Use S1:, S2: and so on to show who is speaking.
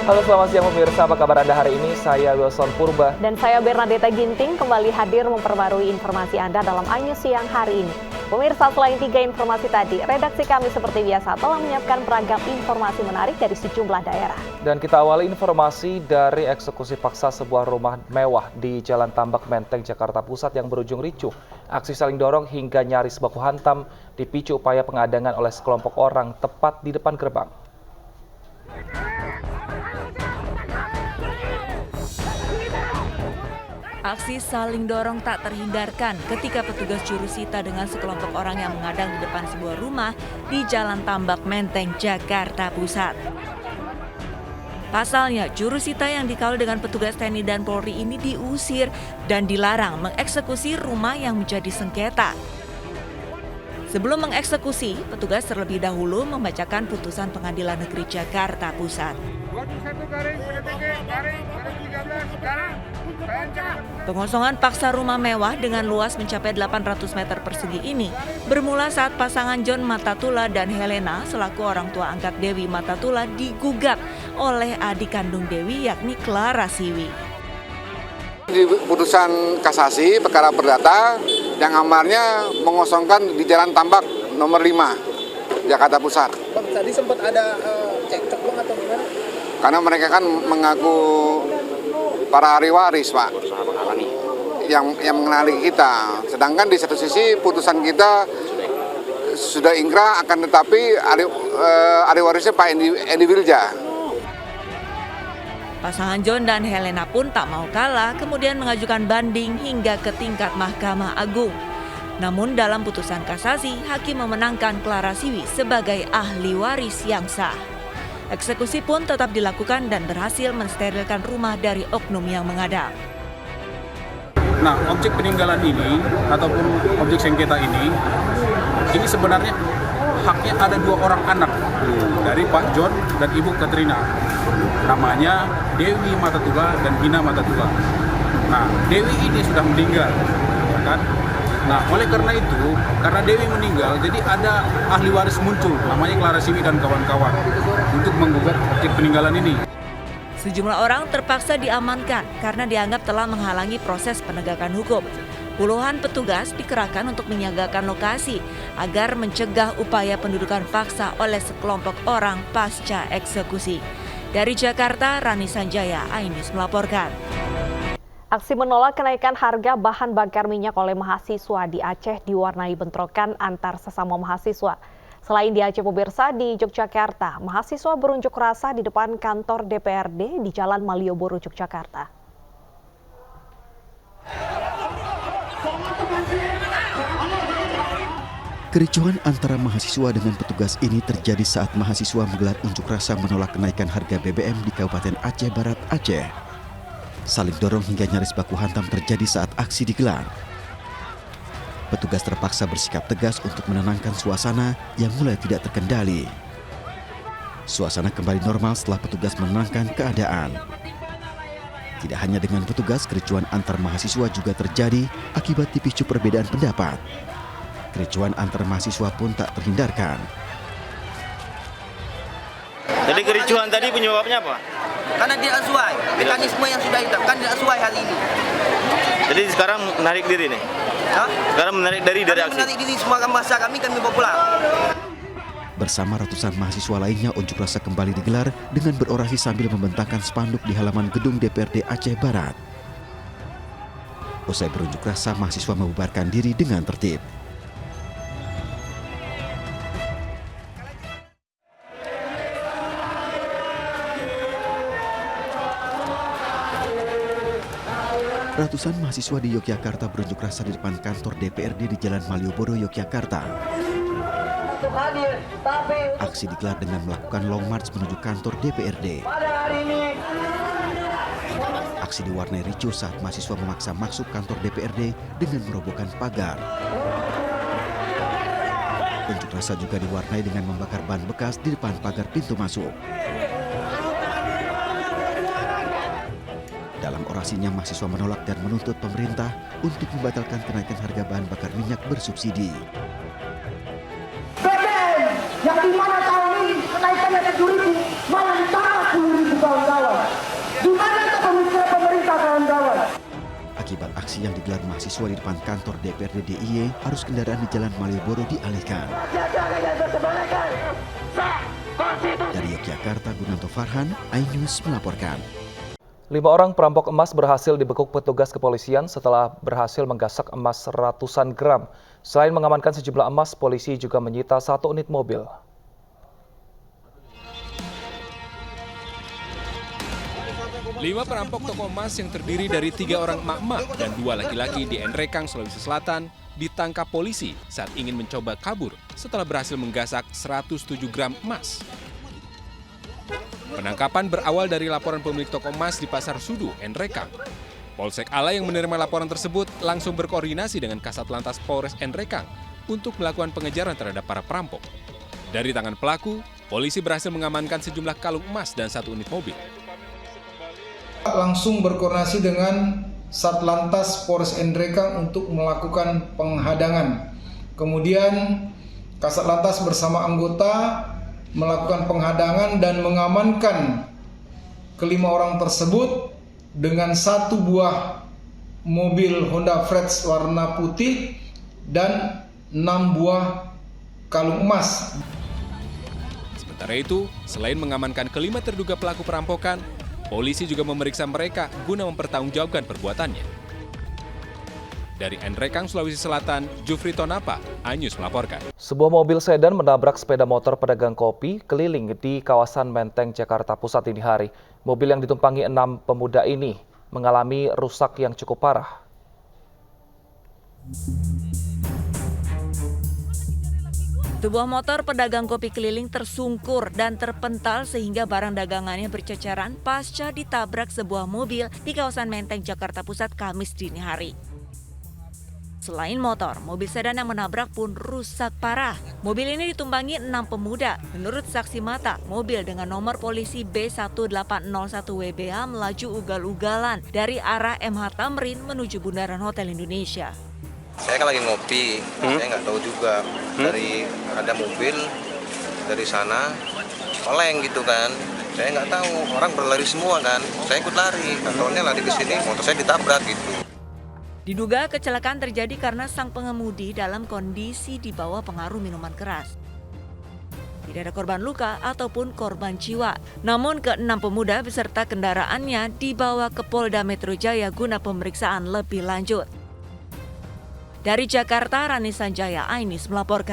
S1: Halo, selamat siang pemirsa, apa kabar Anda hari ini? Saya Wilson Purba.
S2: Dan saya Bernadetta Ginting kembali hadir memperbarui informasi Anda dalam iNews siang hari ini. Pemirsa, selain 3 informasi tadi, redaksi kami seperti biasa telah menyiapkan beragam informasi menarik dari sejumlah daerah.
S1: Dan kita awali informasi dari eksekusi paksa sebuah rumah mewah di Jalan Tambak Menteng, Jakarta Pusat yang berujung ricuh. Aksi saling dorong hingga nyaris baku hantam dipicu upaya pengadangan oleh sekelompok orang tepat di depan gerbang.
S3: Aksi saling dorong tak terhindarkan ketika petugas jurusita dengan sekelompok orang yang mengadang di depan sebuah rumah di Jalan Tambak Menteng, Jakarta Pusat. Pasalnya, jurusita yang dikawal dengan petugas TNI dan Polri ini diusir dan dilarang mengeksekusi rumah yang menjadi sengketa. Sebelum mengeksekusi, petugas terlebih dahulu membacakan putusan Pengadilan Negeri Jakarta Pusat. Pengosongan paksa rumah mewah dengan luas mencapai 800 meter persegi ini bermula saat pasangan John Matatula dan Helena selaku orang tua angkat Dewi Matatula digugat oleh adik kandung Dewi yakni Clara Siwi.
S4: Di putusan kasasi perkara perdata yang amarnya mengosongkan di Jalan Tambak nomor 5 Jakarta Pusat.
S5: Tadi sempat ada cekcok bang atau gimana?
S4: Karena mereka kan mengaku para ahli waris, Pak, yang mengenali kita. Sedangkan di satu sisi putusan kita sudah ingkrah, akan tetapi ahli warisnya Pak Endi Wilja.
S3: Pasangan John dan Helena pun tak mau kalah, kemudian mengajukan banding hingga ke tingkat Mahkamah Agung. Namun dalam putusan kasasi, hakim memenangkan Clara Siwi sebagai ahli waris yang sah. Eksekusi pun tetap dilakukan dan berhasil mensterilkan rumah dari oknum yang mengadang.
S6: Nah, objek peninggalan ini ataupun objek sengketa ini sebenarnya haknya ada 2 orang anak dari Pak John dan Ibu Katrina. Namanya Dewi Matatula dan Gina Matatula. Nah, Dewi ini sudah meninggal, ya kan? Nah, oleh karena itu, karena Dewi meninggal, jadi ada ahli waris muncul, namanya Clara Siwi dan kawan-kawan, untuk menggugat objek peninggalan ini.
S3: Sejumlah orang terpaksa diamankan karena dianggap telah menghalangi proses penegakan hukum. Puluhan petugas dikerahkan untuk menyiagakan lokasi agar mencegah upaya pendudukan paksa oleh sekelompok orang pasca eksekusi. Dari Jakarta, Rani Sanjaya, iNews melaporkan.
S2: Aksi menolak kenaikan harga bahan bakar minyak oleh mahasiswa di Aceh diwarnai bentrokan antar sesama mahasiswa. Selain di Aceh pemirsa, di Yogyakarta, mahasiswa berunjuk rasa di depan kantor DPRD di Jalan Malioboro, Yogyakarta.
S7: Kericuhan antara mahasiswa dengan petugas ini terjadi saat mahasiswa menggelar unjuk rasa menolak kenaikan harga BBM di Kabupaten Aceh Barat, Aceh. Saling dorong hingga nyaris baku hantam terjadi saat aksi digelar. Petugas terpaksa bersikap tegas untuk menenangkan suasana yang mulai tidak terkendali. Suasana kembali normal setelah petugas menenangkan keadaan. Tidak hanya dengan petugas, kericuhan antar mahasiswa juga terjadi akibat dipicu perbedaan pendapat. Kericuhan antar mahasiswa pun tak terhindarkan.
S8: Jadi kericuhan tadi penyebabnya apa?
S5: Karena tidak sesuai mekanisme yang sudah ditetapkan, tidak sesuai hari ini.
S8: Jadi sekarang menarik diri nih? Sekarang menarik diri dari aksi?
S5: Menarik diri, semua bahasa kami bawa pulang.
S7: Bersama ratusan mahasiswa lainnya, unjuk rasa kembali digelar dengan berorasi sambil membentangkan spanduk di halaman gedung DPRD Aceh Barat. Usai berunjuk rasa, mahasiswa membubarkan diri dengan tertib. Ratusan mahasiswa di Yogyakarta berunjuk rasa di depan kantor DPRD di Jalan Malioboro, Yogyakarta. Aksi digelar dengan melakukan long march menuju kantor DPRD. Aksi diwarnai ricuh saat mahasiswa memaksa masuk kantor DPRD dengan merobohkan pagar. Unjuk rasa juga diwarnai dengan membakar ban bekas di depan pagar pintu masuk. Dalam orasinya, mahasiswa menolak dan menuntut pemerintah untuk membatalkan kenaikan harga bahan bakar minyak bersubsidi.
S9: BBM yang dimana tahun ini kenaikannya 7.000, malah ditambah 10.000 kawan-kawan.
S7: aksi yang digelar mahasiswa di depan kantor DPRD DIY, arus kendaraan di Jalan Malioboro dialihkan. Dari Yogyakarta, Gunanto Farhan, iNews melaporkan.
S1: 5 orang perampok emas berhasil dibekuk petugas kepolisian setelah berhasil menggasak emas ratusan gram. Selain mengamankan sejumlah emas, polisi juga menyita 1 unit mobil.
S9: Lima perampok toko emas yang terdiri dari 3 orang emak-emak dan 2 laki-laki di Enrekang, Sulawesi Selatan ditangkap polisi saat ingin mencoba kabur setelah berhasil menggasak 107 gram emas. Penangkapan berawal dari laporan pemilik toko emas di Pasar Sudu, Enrekang. Polsek Ala yang menerima laporan tersebut langsung berkoordinasi dengan Kasatlantas Polres Enrekang untuk melakukan pengejaran terhadap para perampok. Dari tangan pelaku, polisi berhasil mengamankan sejumlah kalung emas dan 1 unit mobil.
S10: Langsung berkoordinasi dengan Satlantas Polres Enrekang untuk melakukan penghadangan. Kemudian Kasatlantas bersama anggota melakukan penghadangan dan mengamankan ke-5 orang tersebut dengan 1 buah mobil Honda Fresh warna putih dan 6 buah kalung emas.
S9: Sementara itu, selain mengamankan ke-5 terduga pelaku perampokan, polisi juga memeriksa mereka guna mempertanggungjawabkan perbuatannya. Dari Enrekang, Sulawesi Selatan, Jufri Tonapa, iNews melaporkan.
S1: Sebuah mobil sedan menabrak sepeda motor pedagang kopi keliling di kawasan Menteng, Jakarta Pusat dini hari. Mobil yang ditumpangi 6 pemuda ini mengalami rusak yang cukup parah.
S3: Sebuah motor pedagang kopi keliling tersungkur dan terpental sehingga barang dagangannya berceceran pasca ditabrak sebuah mobil di kawasan Menteng, Jakarta Pusat, Kamis dini hari. Selain motor, mobil sedan yang menabrak pun rusak parah. Mobil ini ditumpangi 6 pemuda. Menurut saksi mata, mobil dengan nomor polisi B1801WBH melaju ugal-ugalan dari arah MH Tamrin menuju Bundaran Hotel Indonesia.
S5: Saya kan lagi ngopi, saya nggak tahu juga dari ada mobil dari sana oleng gitu kan. Saya nggak tahu, orang berlari semua kan. Saya ikut lari, kontrolnya lari ke sini, motor saya ditabrak gitu.
S3: Diduga kecelakaan terjadi karena sang pengemudi dalam kondisi di bawah pengaruh minuman keras. Tidak ada korban luka ataupun korban jiwa. Namun ke-6 pemuda beserta kendaraannya dibawa ke Polda Metro Jaya guna pemeriksaan lebih lanjut. Dari Jakarta, Rani Sanjaya, iNews melaporkan.